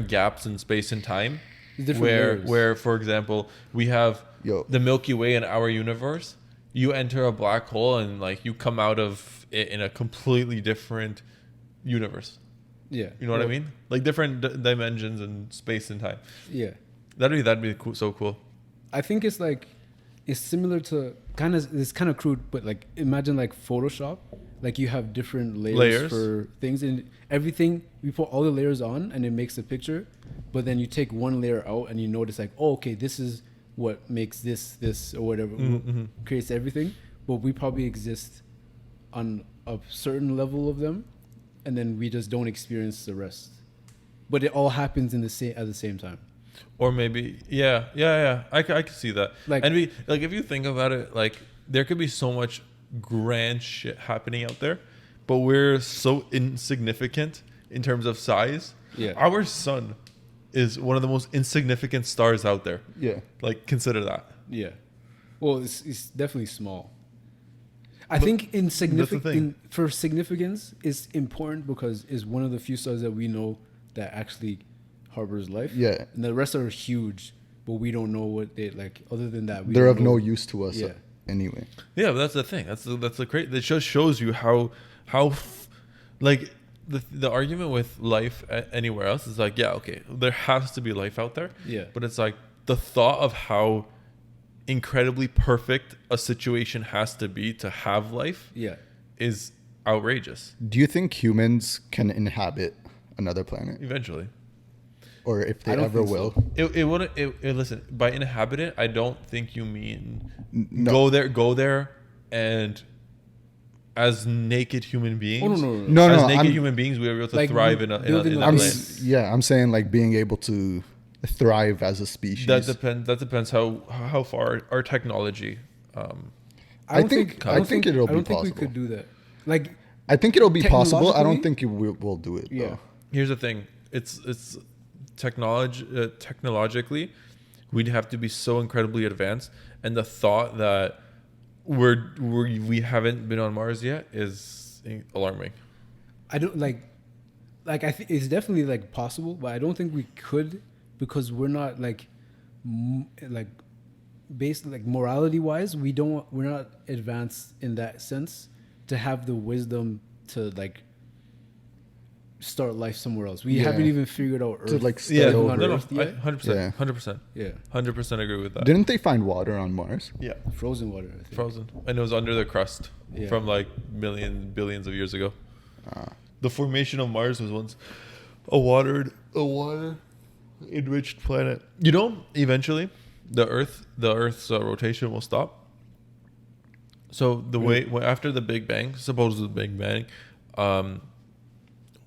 gaps in space and time. There's different layers. Where, for example, we have Yo. the Milky Way in our universe. You enter a black hole and like you come out of it in a completely different universe. Yeah. You know what I Well, mean? Like different dimensions in space and time. Yeah. That'd be cool, so cool. I think it's like it's similar to it's kind of crude, but like imagine like Photoshop. Like you have different layers for things, and everything we put all the layers on, and it makes a picture. But then you take one layer out, and you notice like, oh, okay, this is what makes this or whatever creates everything. But we probably exist on a certain level of them, and then we just don't experience the rest. But it all happens at the same time. Or maybe, yeah. I could see that. Like- And if you think about it, like there could be so much grand shit happening out there, but we're so insignificant in terms of size. Yeah. Our sun is one of the most insignificant stars out there. Yeah. Like consider that. Yeah. Well, it's definitely small. I think thing. for significance is important because it's one of the few stars that we know that actually harbors life. Yeah. And the rest are huge, but we don't know what they like. Other than that, They're don't of know. no use to us Yeah. anyway. Yeah, but that's the thing. That's the great. It just shows you like the argument with life anywhere else is like, yeah, okay, there has to be life out there. Yeah. But it's like the thought of how incredibly perfect a situation has to be to have life Yeah. is outrageous. Do you think humans can inhabit another planet, Eventually, or if they I don't ever think so. will? it wouldn't. Listen, by inhabit it, I don't think you mean No. go there, and as naked human beings. Oh, no. No, As no, naked I'm- human beings, we are able to Like, thrive in a building a I'm place. land. saying like being able to thrive as a species. That depends how far our technology. I think it'll I be don't think we possible. could do that. Like, I think it'll be possible. I don't Technologically? think we'll do it. yeah. Though. Here's the thing: it's technologically, we'd have to be so incredibly advanced, and the thought that we haven't been on Mars yet is alarming. I don't like I think it's definitely like possible, but I don't think we could because we're not like like based like morality wise, we're not advanced in that sense to have the wisdom to like start life somewhere else. We Yeah. haven't even figured out Earth. To like Yeah, start no, over. no. I 100%, Yeah. 100%, Yeah, 100% agree with that. Didn't they find water on Mars? Yeah, frozen water. I think. frozen, and it was under the crust Yeah. from like billions of years ago. Ah. The formation of Mars was once a water enriched planet. You know, eventually, the Earth's rotation will stop. So after the Big Bang, suppose the Big Bang,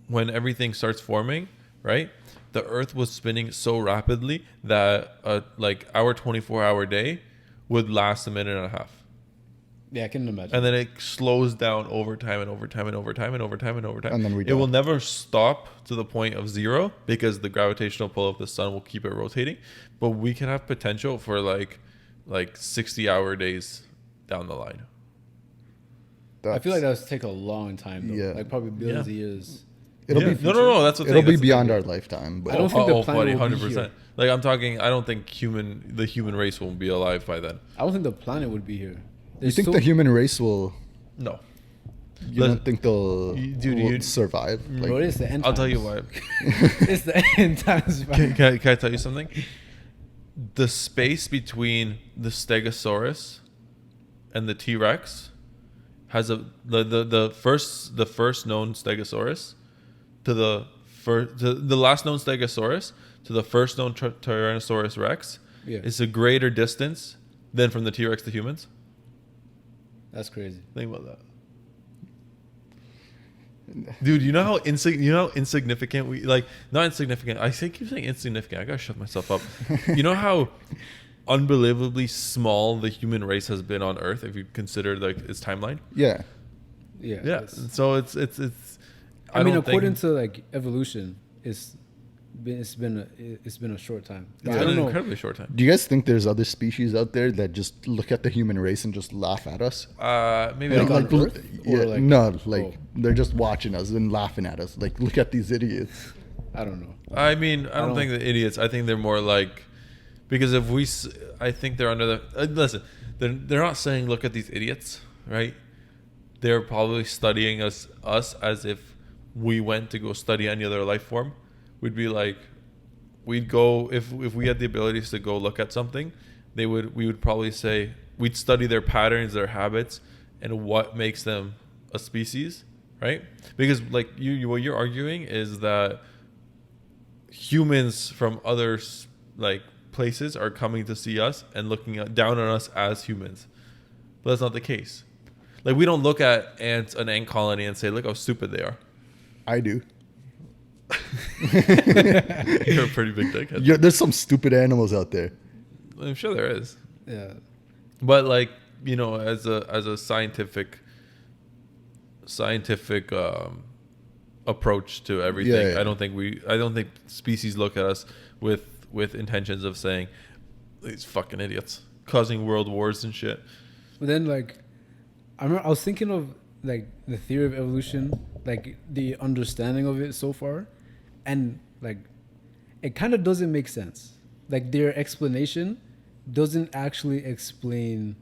when everything starts forming, right? The Earth was spinning so rapidly that like our 24-hour day would last a minute and a half. Yeah, I can imagine. And then it slows down over time and over time and over time and over time and over time. And then we it will die. never stop to the point of zero because the gravitational pull of the sun will keep it rotating. But we can have potential for like 60-hour days down the line. I feel like that would take a long time though. Yeah. Like probably billions Yeah. of years. It'll Yeah. be No. That's what it'll be beyond our lifetime. But I don't think the planet buddy, will be 100%. here. Like I'm talking, I don't think the human race will be alive by then. I don't think the planet would be here. you There's think so- the human race will? No. You don't think they'll will survive? Bro, it's the end I'll tell you times. why. It's the end times. Can I tell you something? The space between the Stegosaurus and the T-Rex has the first known Stegosaurus to the last known Stegosaurus to the first known Tyrannosaurus Rex Yeah. is a greater distance than from the T-Rex to humans. That's crazy. Think about that. Dude, you know how insignificant we like not insignificant. I keep saying insignificant. I gotta shut myself up. You know how unbelievably small the human race has been on Earth if you consider like its timeline. Yeah. Yeah. Yeah. it's- So it's. I mean, don't according think, to like evolution, it's been a short time. it's I been don't an know. incredibly short time. Do you guys think there's other species out there that just look at the human race and just laugh at us? Maybe Like not. on Earth? Or yeah, like- no, like oh. they're just watching us and laughing at us. Like, look at these idiots. I don't know. I mean, I don't don't- think they're idiots. I think they're more like because if I think they're under the listen. They're not saying look at these idiots, right? They're probably studying us as if we went to go study any other life form. We'd be like, we'd go if we had the abilities to go look at something, we would probably say we'd study their patterns, their habits, and what makes them a species, right? Because like what you're arguing is that humans from other like places are coming to see us and looking down on us as humans, but that's not the case. Like we don't look at an ant colony and say, look how stupid they are. I do. You're a pretty big dickhead. Yeah, there's some stupid animals out there. I'm sure there is, Yeah. but like as a scientific approach to everything, Yeah. I don't think species look at us with intentions of saying these fucking idiots causing world wars and shit. But then like, I was thinking of like the theory of evolution, like the understanding of it so far, and like, it kind of doesn't make sense. Like their explanation doesn't actually explain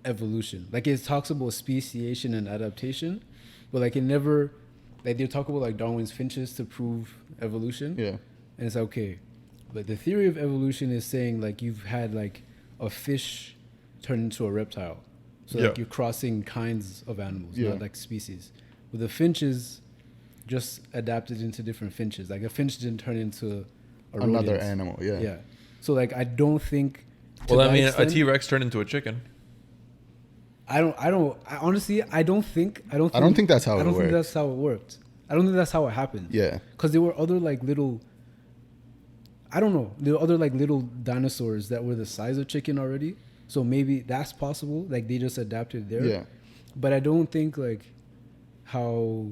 evolution. Like it talks about speciation and adaptation, but like it never, like they talk about like Darwin's finches to prove evolution. Yeah. And it's okay. But the theory of evolution is saying like you've had like a fish turn into a reptile. So like you're crossing kinds of animals, not like species. But the finches just adapted into different finches. Like a finch didn't turn into another rodent. animal. Yeah. Yeah. So like I don't think. Well, I mean, a T-Rex turned into a chicken. I honestly, I don't think I don't think that's how it I don't think works. that's how it worked. I don't think that's how it happened. Yeah. Because there were other like little. I don't know. There were other like little dinosaurs that were the size of chicken already. So maybe that's possible. Like they just adapted there. Yeah. But I don't think like how.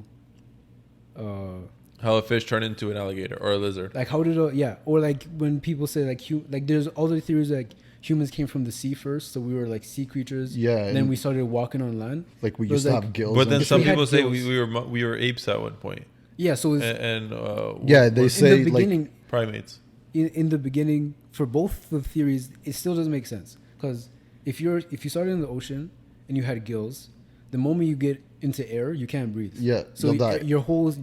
How a fish turned into an alligator or a lizard. Like how did or like when people say like there's other theories like humans came from the sea first, so we were like sea creatures. Yeah. And then we started walking on land. Like we It was used to like- have gills. But then and some shit. had people say gills. we were apes at one point, Yeah. So it's, and Yeah, they we're say in the beginning, like primates. in the beginning, for both the theories, it still doesn't make sense because if you started in the ocean and you had gills, the moment you get into air, you can't breathe. Yeah, So you'll die. your whole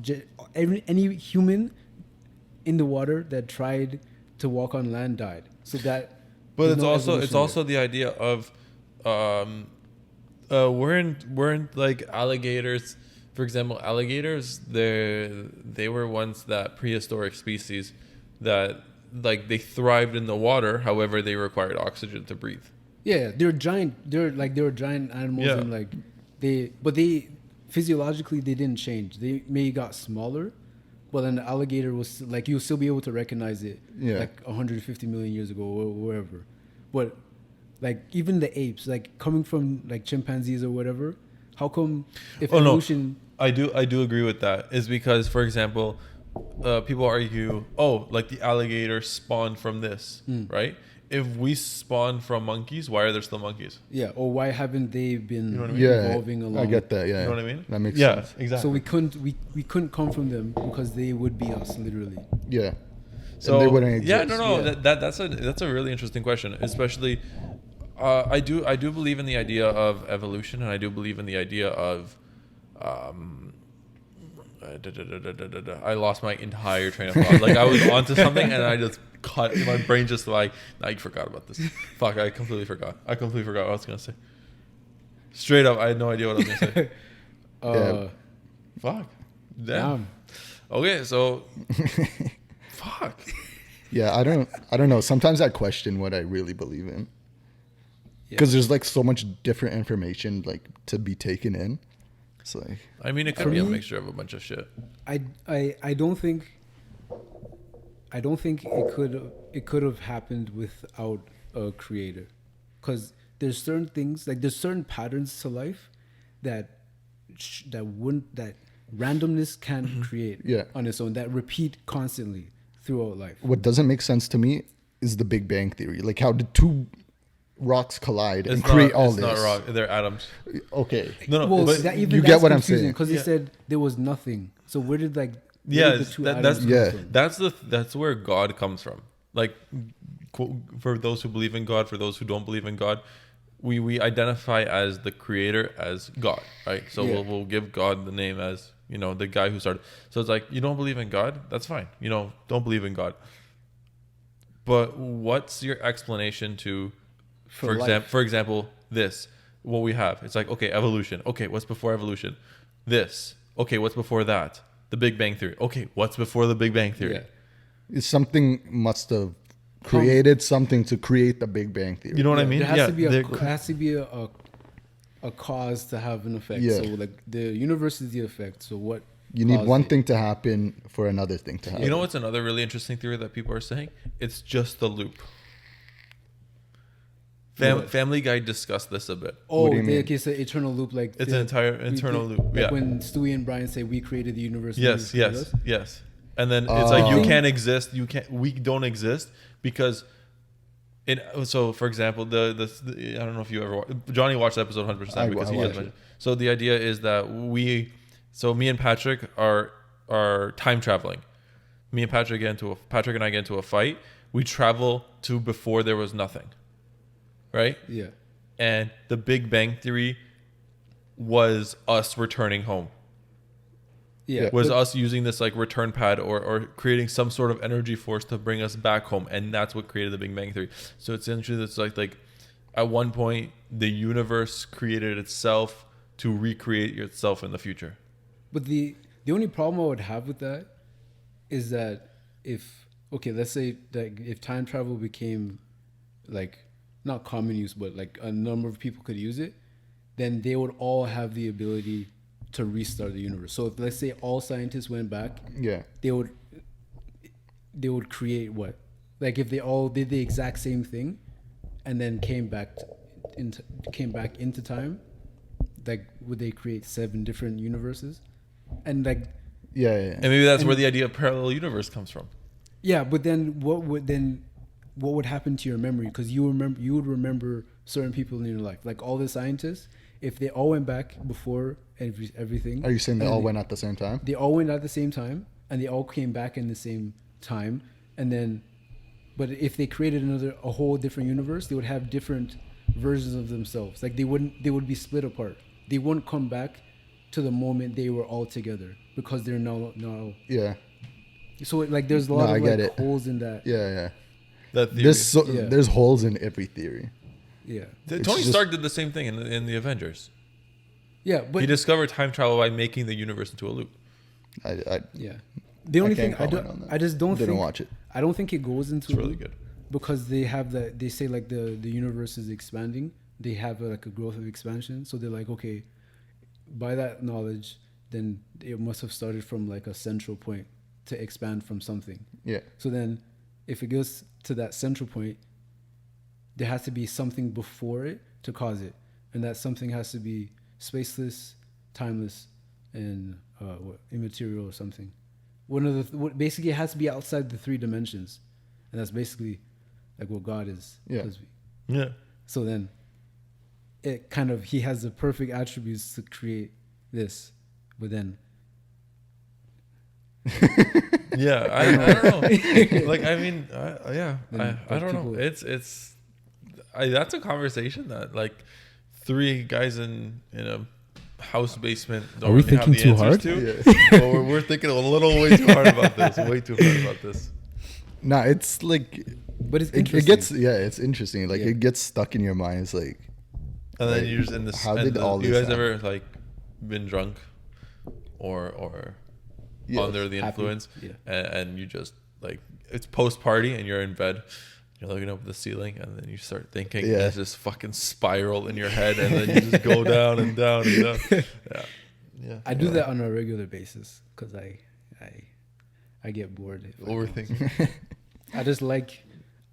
any human in the water that tried to walk on land died. So that. But there's it's no also evolution the idea of, weren't like alligators, for example, alligators. They were once that prehistoric species that like they thrived in the water. However, they required oxygen to breathe. Yeah, they're giant. They were giant animals, Yeah. and like they physiologically they didn't change. They maybe got smaller, but then the alligator was like you'll still be able to recognize it. Yeah. Like 150 million years ago or wherever. But like even the apes, like coming from like chimpanzees or whatever, how come if Oh, no. evolution? I do agree with that. Is because, for example, people argue, oh, like the alligator spawned from this, right? If we spawned from monkeys, why are there still monkeys? Yeah, or why haven't they been You know what I mean? yeah, evolving along? I get that. Yeah. You know what I mean? That makes yeah, sense. exactly. So we couldn't come from them because they would be us literally. Yeah. So And they wouldn't exist. yeah, no, Yeah. that's a really interesting question. Especially, I do believe in the idea of evolution, and I do believe in the idea of, I lost my entire train of thought. Like I was onto something, and I just cut. My brain just like, nah, you forgot about this. Fuck, I completely forgot. I completely forgot what I was gonna say. Straight up, I had no idea what I was gonna say. Yeah. Fuck. Damn. Damn. Okay, so. Fuck. Yeah, I don't know. Sometimes I question what I really believe in. Yeah. Because there's like so much different information like to be taken in. It's like I mean, it could For be a me- mixture of a bunch of shit. I don't think it could have happened without a creator, because there's certain things like there's certain patterns to life that randomness can't create Yeah. on its own, that repeat constantly throughout life. what doesn't make sense to me is the Big Bang Theory. Like how did two rocks collide and create all it's this? not rock. They're atoms. Okay. No, Well, but you get what I'm saying. because Yeah. they said there was nothing. So where did like yeah, did the two that, atoms that's come from? that's where God comes from. Like, for those who believe in God, for those who don't believe in God, we identify as the creator as God, right? So Yeah. we'll give God the name as, you know, the guy who started. So it's like, you don't believe in God, that's fine. You know, don't believe in God. But what's your explanation to, For for example, this, what we have? It's like, okay, evolution. Okay, what's before evolution? This. Okay, what's before that? The Big Bang Theory. Okay, what's before the Big Bang Theory? Yeah. It's something must have created something to create the Big Bang Theory. You know what I mean? There has Yeah, to be there- a cause to have an effect. Yeah. So like the universe is the effect. So what You need caused one it? thing to happen for another thing to happen. You know what's another really interesting theory that people are saying? It's just the loop. What? Family Guy discussed this a bit. Oh, do you mean? it's an eternal loop. Like It's an entire internal loop. Like Yeah. when Stewie and Brian say we created the universe. and Yes, you created yes, us. yes. And then it's like you Oh. can't exist. We don't exist because. So, for example, the I don't know if you ever Johnny watched the episode 100% I because he watched has it. mentioned. So the idea is that me and Patrick are time traveling. me and Patrick Patrick and I get into a fight, we travel to before there was nothing, right? Yeah. And the Big Bang Theory was us returning home. Yeah. Was but- us using this like return pad or creating some sort of energy force to bring us back home, and that's what created the Big Bang Theory. So it's interesting. It's like at one point the universe created itself to recreate itself in the future. But the only problem I would have with that is that let's say that if time travel became like not common use, but like a number of people could use it, then they would all have the ability to restart the universe. So if let's say all scientists went back, they would create what? Like if they all did the exact same thing and then came back into time, like would they create 7 different universes? And like and maybe that's where the idea of parallel universe comes from. Yeah, but then what would happen to your memory? Because you would remember certain people in your life, like all the scientists. If they all went back before everything, Are you saying they all went at the same time? They all went at the same time, and they all came back in the same time, and then, but if they created a whole different universe, they would have different versions of themselves. Like they would be split apart. They wouldn't come back to the moment they were all together because they're now. Yeah. So like there's a lot of like holes in that. Yeah. That theory. There's holes in every theory. Yeah. Tony Stark did the same thing in the Avengers. Yeah, but he discovered time travel by making the universe into a loop. The only thing I just don't didn't watch it. I don't think it goes into it's really good because they say like the universe is expanding. They have like a growth of expansion, so they're like, okay, by that knowledge, then it must have started from like a central point to expand from something. Yeah. So then, if it goes to that central point, there has to be something before it to cause it, and that something has to be spaceless, timeless, and immaterial or something. One of the basically it has to be outside the 3 dimensions, and that's basically like what God is. Yeah. So then, it kind of he has the perfect attributes to create this, but then. Yeah, I don't know. Like, I mean, I don't know. It's that's a conversation that like 3 guys in a house basement don't Are we really thinking have the too answers hard? to. Well, we're thinking a little way too hard about this. Way too hard about this. Nah, it's like, but it's interesting. It's interesting. Like it gets stuck in your mind. It's like, and then you're just in this. How did all this? You guys ever like been drunk, or under the influence, and you just like it's post party and you're in bed, you're looking up at the ceiling, and then you start thinking, and it's just fucking spiral in your head, and then you just go down and down and down. Yeah. I do that on a regular basis because I get bored. Overthinking.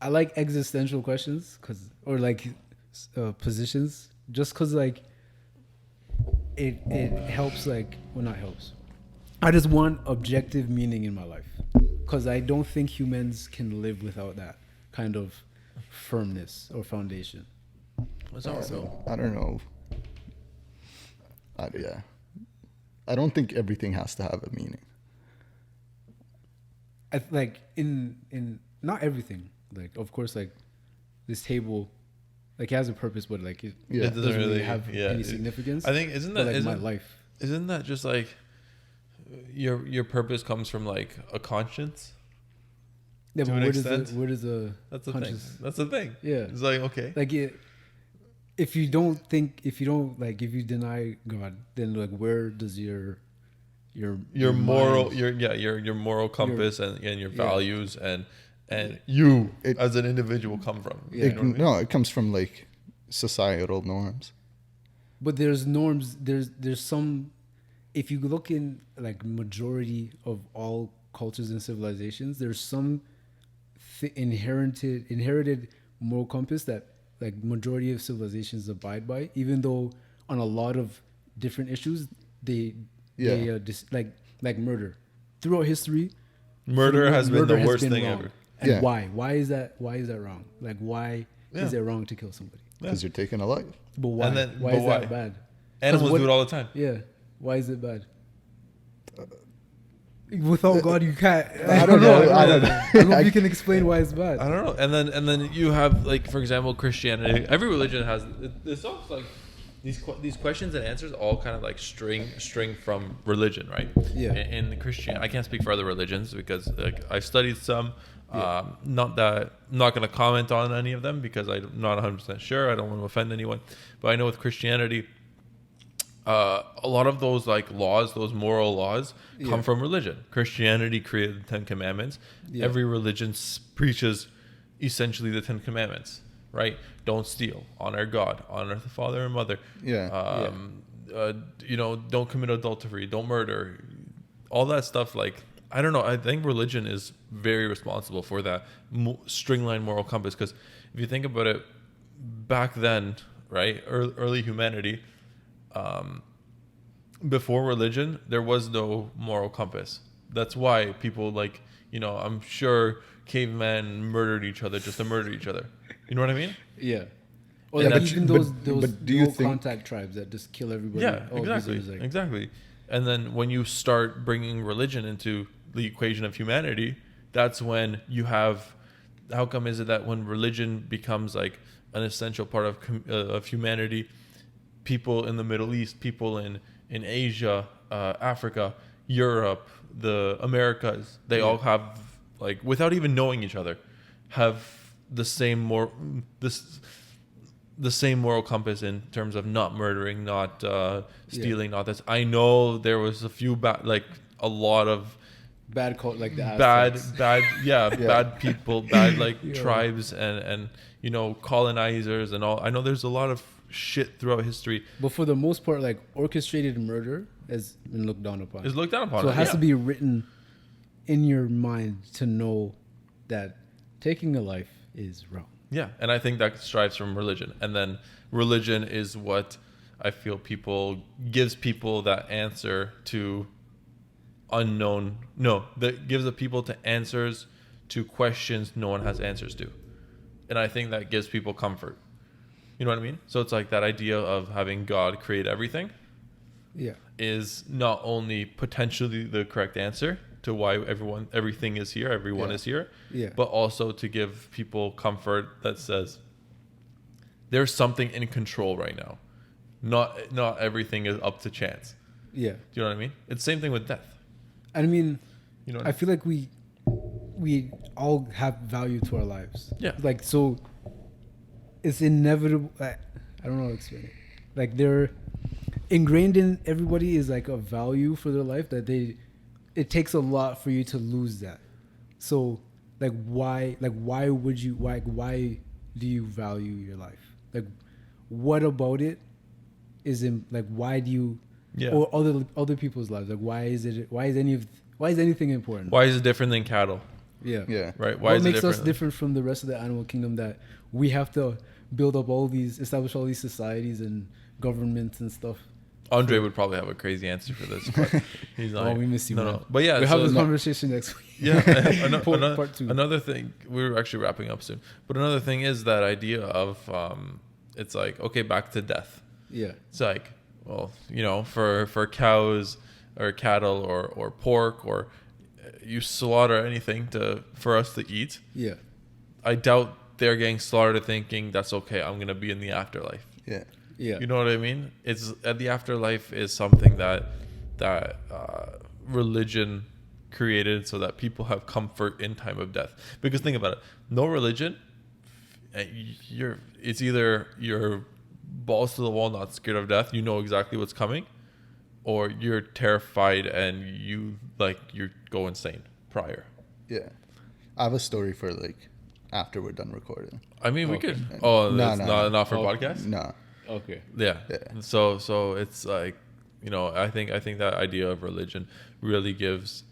I like existential questions or like positions just because like it helps not helps. I just want objective meaning in my life because I don't think humans can live without that kind of firmness or foundation. I don't know. I don't think everything has to have a meaning. Like in not everything. Like of course, like this table, like it has a purpose, but like it doesn't really have any significance. I think isn't my life? Isn't that just like your purpose comes from like a conscience? Yeah, but where does the that's the thing. That's the thing. Yeah, it's like okay, like if you deny God, then like where does your moral compass and your values and you as an individual come from? It comes from like societal norms. But there's norms. There's some. If you look in like majority of all cultures and civilizations, there's some inherited moral compass that like majority of civilizations abide by, even though on a lot of different issues they like murder throughout history. Murder has been the worst thing wrong. ever. And why is that wrong? Like why is it wrong to kill somebody? Because you're taking a life. But why? Why is that bad? Animals do it all the time. Yeah. Why is it bad? Without God, you can't. I don't know. I don't know. I don't know if you can explain why it's bad. I don't know. And then you have, like, for example, Christianity. Every religion has it's all like these questions and answers all kind of like string from religion, right? Yeah. In Christian, I can't speak for other religions because like I've studied some. Yeah. I'm not going to comment on any of them because I'm not 100% sure. I don't want to offend anyone, but I know with Christianity, a lot of those like laws, those moral laws, come from religion. Christianity created the Ten Commandments. Yeah. Every religion preaches essentially the Ten Commandments, right? Don't steal, honor God, honor the father and mother. Don't commit adultery, don't murder, all that stuff. Like, I don't know. I think religion is very responsible for that stringline moral compass. Because if you think about it, back then, right, early humanity, before religion, there was no moral compass. That's why people like, I'm sure cavemen murdered each other just to murder each other. You know what I mean? Yeah. Or Yeah, like but even you- those but do you no think- contact tribes that just kill everybody. Yeah, Oh, these exactly. are just like- Exactly. And then when you start bringing religion into the equation of humanity, that's when you have. How come is it that when religion becomes like an essential part of humanity, people in the Middle East, people in Asia, Africa, Europe, the Americas, they all have, like, without even knowing each other, have the same moral compass in terms of not murdering, not stealing, not this. I know there was a lot of bad cult like the bad Aztecs. bad people, bad Yeah. tribes and colonizers and all. I know there's a lot of shit throughout history But for the most part, like orchestrated murder has been looked down upon. is looked down upon. So it has yeah. to be written in your mind to know that taking a life is wrong. Yeah, and I think that strives from religion. And then religion is what I feel gives people that answer to unknown. No, that gives the people to answers to questions no one has answers to. And I think that gives people comfort. You know what I mean? So it's like that idea of having God create everything Yeah. is not only potentially the correct answer to why everything is here, everyone Yeah. is here, Yeah. but also to give people comfort that says there's something in control right now. Not everything is up to chance. Yeah. Do you know what I mean? It's the same thing with death. I mean, You know what I feel like we all have value to our lives. Yeah. Like, so it's inevitable. I don't know how to explain it. Like, they're ingrained in everybody is like a value for their life that it takes a lot for you to lose that. So why do you value your life? Like, what about it is in, like, why do you, Yeah. or other people's lives? Like, why is anything important? Why is it different than cattle? Yeah. Yeah. Right? Why What is makes it different? us different from the rest of the animal kingdom that we have to establish all these societies and governments and stuff? Andre would probably have a crazy answer for this. But he's not. Oh, we miss you, man. No. But yeah, We'll have so this conversation next week. Yeah, Part two. another thing, we're actually wrapping up soon, but another thing is that idea of it's like, okay, back to death. Yeah. It's like, well, for cows or cattle or pork, or you slaughter anything for us to eat. Yeah. I doubt they're getting slaughtered thinking that's okay, I'm gonna be in the afterlife. Yeah. Yeah. You know what I mean? It's the afterlife is something that religion created so that people have comfort in time of death. Because think about it, no religion, it's either you're balls to the wall, not scared of death, you know exactly what's coming, or you're terrified and you go insane prior. Yeah. I have a story for like after we're done recording. I mean, we Okay. could. Oh, No, that's no. not for Oh. podcast. No. Okay. Yeah. Yeah. So it's like, I think that idea of religion really gives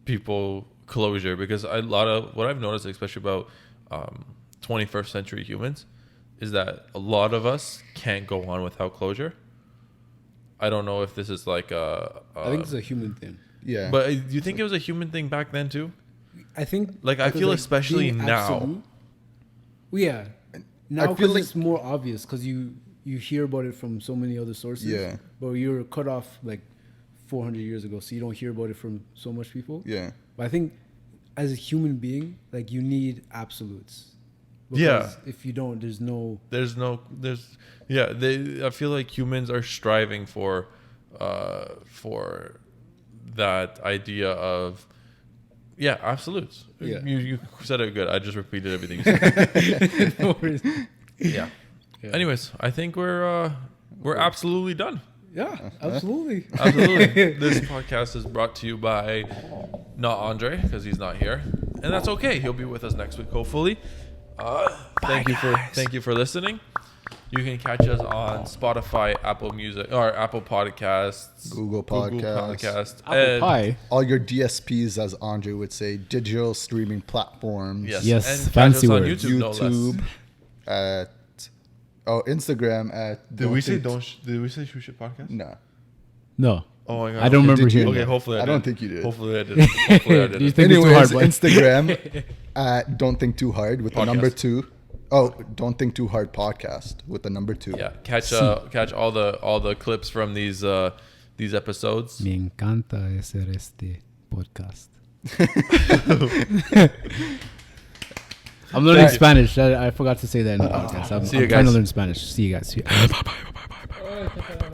people closure, because a lot of what I've noticed, especially about 21st century humans, is that a lot of us can't go on without closure. I don't know if this is like I think it's a human thing. Yeah. but do you think it was a human thing back then too? I think Like, I because, feel especially being now. absolute- Well, yeah. Now, I feel because like- it's more obvious because you hear about it from so many other sources. Yeah. But you're cut off like 400 years ago, so you don't hear about it from so much people. Yeah. But I think as a human being, like you need absolutes. Yeah. If you don't, there's I feel like humans are striving for that idea of absolutes. Yeah. You said it good. I just repeated everything you said. No worries. Yeah. Anyways, I think we're absolutely done. Yeah, absolutely. Absolutely. This podcast is brought to you by not Andre because he's not here, and that's okay. He'll be with us next week, hopefully. Thank you for listening. You can catch us on Spotify, Apple Music, or Apple Podcasts, Google Podcasts. Apple Pie. All your DSPs, as Andre would say, digital streaming platforms. Yes, and fancy catch us on words. YouTube, no less. YouTube, Instagram at. Did we say Shoot Shit Podcast? No. No. Oh my god. I don't remember Did you? hearing Okay, that. hopefully I I did. don't think you did. Hopefully I did. Hopefully I did. Do you think it's too Anyways, hard, bud? Instagram at Don't Think Too Hard with the Podcast. number 2. Oh, Don't Think Too Hard podcast with the number 2. Yeah, catch all the clips from these episodes. Me encanta hacer este podcast. I'm learning Spanish. I forgot to say that in the podcast. I'm See you trying to guys. learn Spanish. See you guys. Bye.